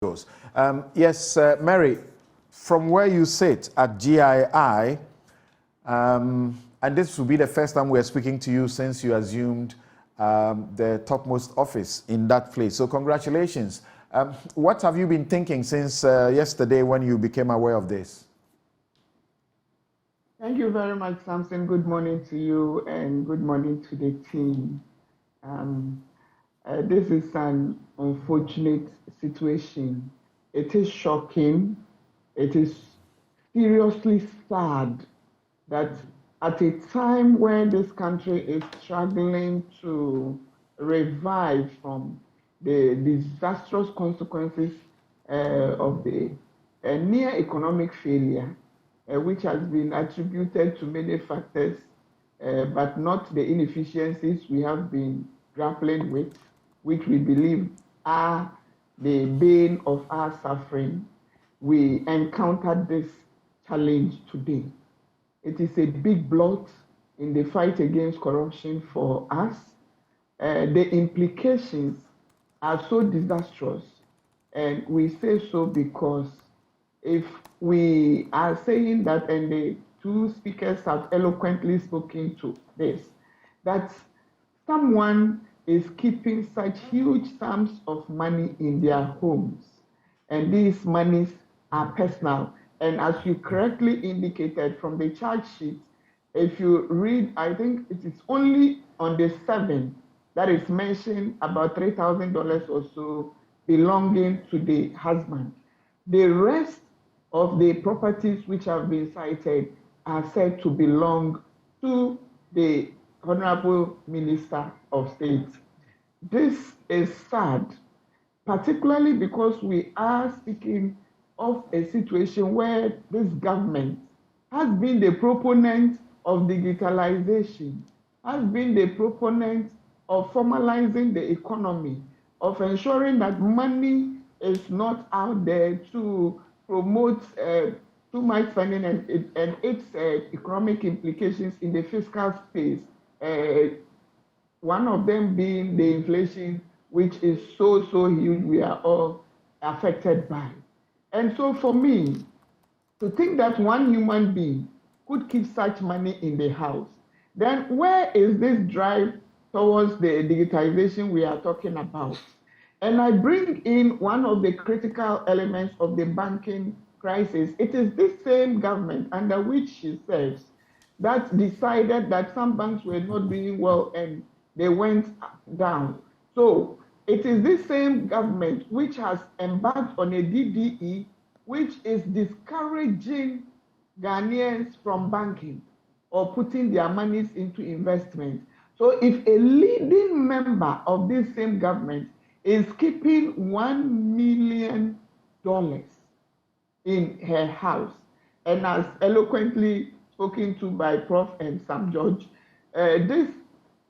goes. Yes, Mary, from where you sit at GII, and this will be the first time we're speaking to you since you assumed the topmost office in that place. So congratulations. What have you been thinking since yesterday when you became aware of this? Thank you very much, Samson. Good morning to you and good morning to the team. This is an unfortunate situation. It is shocking. It is seriously sad that at a time when this country is struggling to revive from the disastrous consequences of the near economic failure, which has been attributed to many factors, but not the inefficiencies we have been grappling with, which we believe are the bane of our suffering. We encountered this challenge today. It is a big blot in the fight against corruption for us. The implications are so disastrous, and we say so because if we are saying that, and the two speakers have eloquently spoken to this, that someone is keeping such huge sums of money in their homes, and these monies are personal. And as you correctly indicated from the charge sheet, if you read, I think it is only on the 7th that is mentioned about $3,000 or so belonging to the husband. The rest of the properties which have been cited are said to belong to the Honorable Minister of State. This is sad, particularly because we are speaking of a situation where this government has been the proponent of digitalization, has been the proponent of formalizing the economy, of ensuring that money is not out there to promote too much spending and its economic implications in the fiscal space. One of them being the inflation, which is so huge, we are all affected by. And so for me, to think that one human being could keep such money in the house, then where is this drive towards the digitization we are talking about? And I bring in one of the critical elements of the banking crisis. It is this same government under which she serves that decided that some banks were not doing well and they went down. So it is this same government which has embarked on a DDE which is discouraging Ghanaians from banking or putting their monies into investment. So if a leading member of this same government is keeping $1 million in her house, and as eloquently spoken to by Prof. and Sam George, this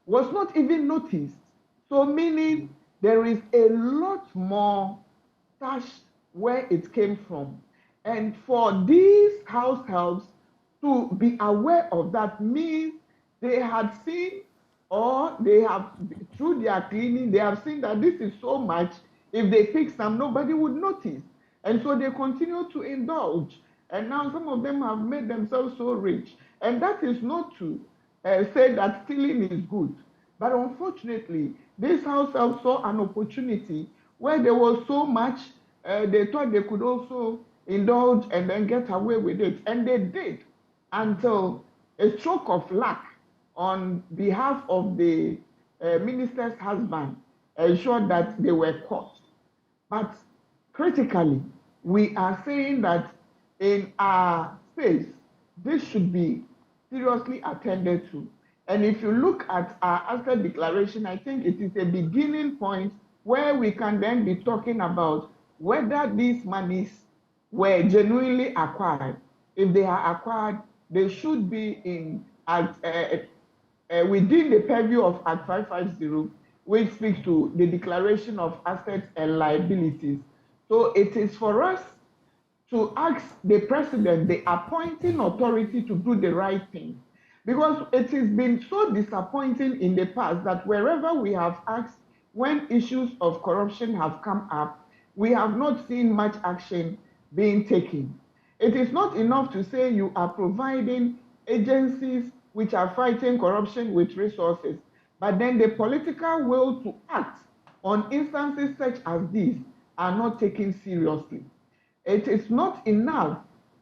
was not even noticed. So meaning there is a lot more cash where it came from. And for these households to be aware of that means they had seen, or they have, through their cleaning, they have seen that this is so much. If they pick some, nobody would notice. And so they continue to indulge. And now some of them have made themselves so rich. And that is not to say that stealing is good. But unfortunately, this household saw an opportunity where there was so much, they thought they could also indulge and then get away with it. And they did, until a stroke of luck on behalf of the minister's husband ensured that they were caught. But critically, we are saying that in our space, this should be seriously attended to. And if you look at our asset declaration, I think it is a beginning point where we can then be talking about whether these monies were genuinely acquired. If they are acquired, they should be in within the purview of Act 550, which speaks to the declaration of assets and liabilities. So it is for us to ask the president, the appointing authority, to do the right thing. Because it has been so disappointing in the past that wherever we have asked, when issues of corruption have come up, we have not seen much action being taken. It is not enough to say you are providing agencies which are fighting corruption with resources, but then the political will to act on instances such as these are not taken seriously. It is not enough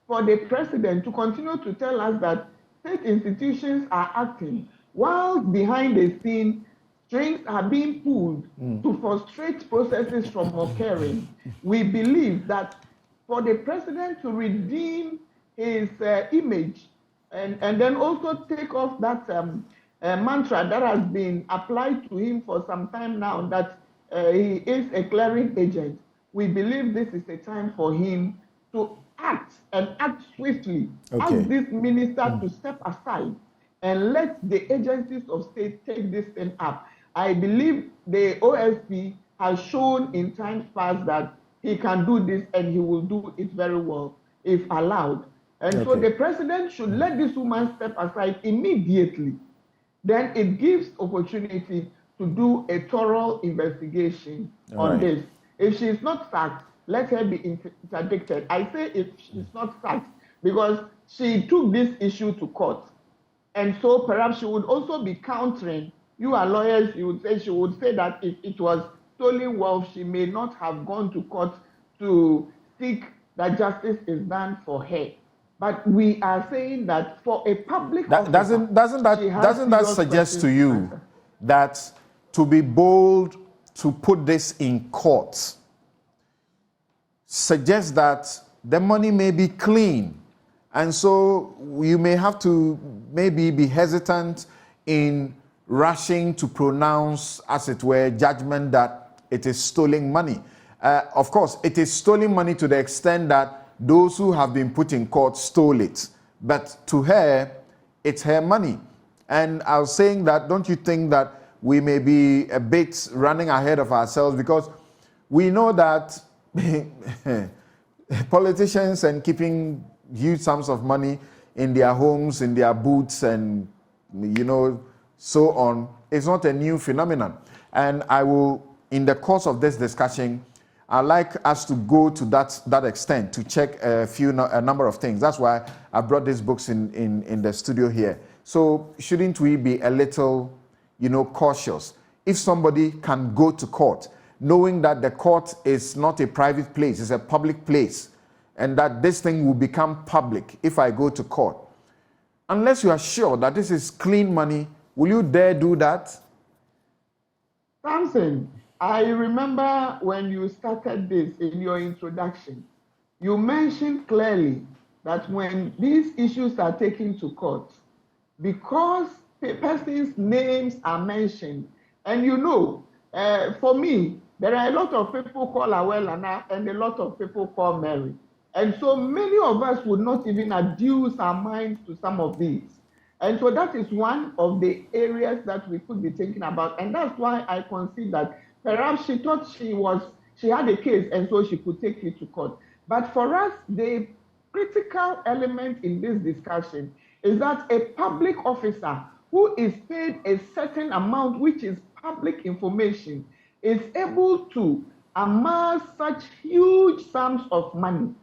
for the president to continue to tell us that state institutions are acting while behind the scene strings are being pulled to frustrate processes from occurring. We believe that for the president to redeem his image and then also take off that mantra that has been applied to him for some time now, that he is a clearing agent, we believe this is a time for him to act and act swiftly. Ask this minister to step aside and let the agencies of state take this thing up. I believe the OSP has shown in times past that he can do this and he will do it very well if allowed. And so the president should let this woman step aside immediately. Then it gives opportunity to do a thorough investigation on this. If she is not sacked, let her be interdicted. I say if she's not sacked because she took this issue to court. And so perhaps she would also be countering. You are lawyers, she would say that if it was stolen wealth, she may not have gone to court to seek that justice is done for her. But we are saying that for a public officer, doesn't that suggest to you that to be bold to put this in court suggests that the money may be clean, and so you may have to maybe be hesitant in rushing to pronounce, as it were, judgment that it is stolen money. Of course, it is stolen money to the extent that those who have been put in court stole it. But to her, it's her money. And I was saying that, don't you think that we may be a bit running ahead of ourselves, because we know that politicians and keeping huge sums of money in their homes, in their boots, and so on, is not a new phenomenon. And I will, in the course of this discussion, I'd like us to go to that extent to check a number of things. That's why I brought these books in the studio here. So shouldn't we be a little, cautious? If somebody can go to court, knowing that the court is not a private place, it's a public place, and that this thing will become public if I go to court, unless you are sure that this is clean money, will you dare do that? Samson, I remember when you started this in your introduction, you mentioned clearly that when these issues are taken to court, because the person's names are mentioned, and for me, there are a lot of people called Awelana and a lot of people called Mary. And so many of us would not even adduce our minds to some of these. And so that is one of the areas that we could be thinking about. And that's why I concede that perhaps she thought she had a case and so she could take it to court. But for us, the critical element in this discussion is that a public officer who is paid a certain amount, which is public information, is able to amass such huge sums of money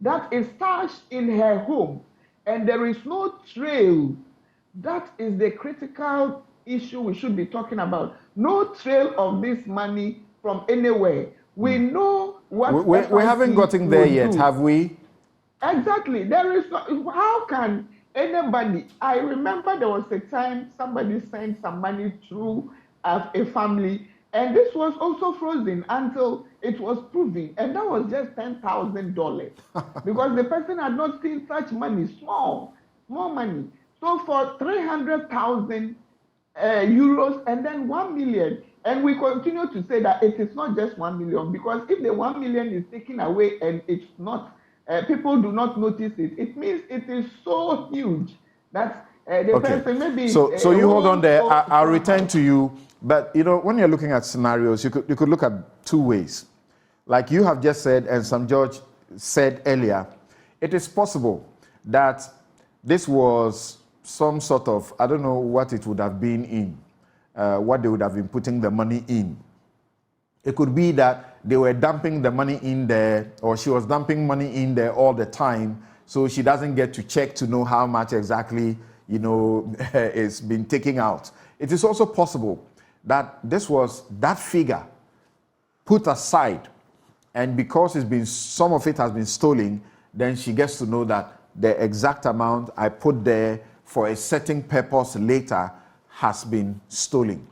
that is stashed in her home, and there is no trail. That is the critical issue we should be talking about. No trail of this money from anywhere. We know what we haven't gotten there yet, have we? Exactly. There is no, how can anybody? I remember there was a time somebody sent some money through a family, and this was also frozen until it was proven, and that was just $10,000 because the person had not seen such money, small money. So for 300,000 euros and then 1 million, and we continue to say that it is not just 1 million, because if the 1 million is taken away and it's not, people do not notice it, it means it is so huge that the person maybe. So you hold on there. I'll return to you. But when you're looking at scenarios, you could look at two ways. Like you have just said, and some judge said earlier, it is possible that this was some sort of, I don't know what it would have been in, what they would have been putting the money in. It could be that they were dumping the money in there, or she was dumping money in there all the time, so she doesn't get to check to know how much exactly, is being taken out. It is also possible that that figure put aside, and because some of it has been stolen, then she gets to know that the exact amount I put there for a certain purpose later has been stolen.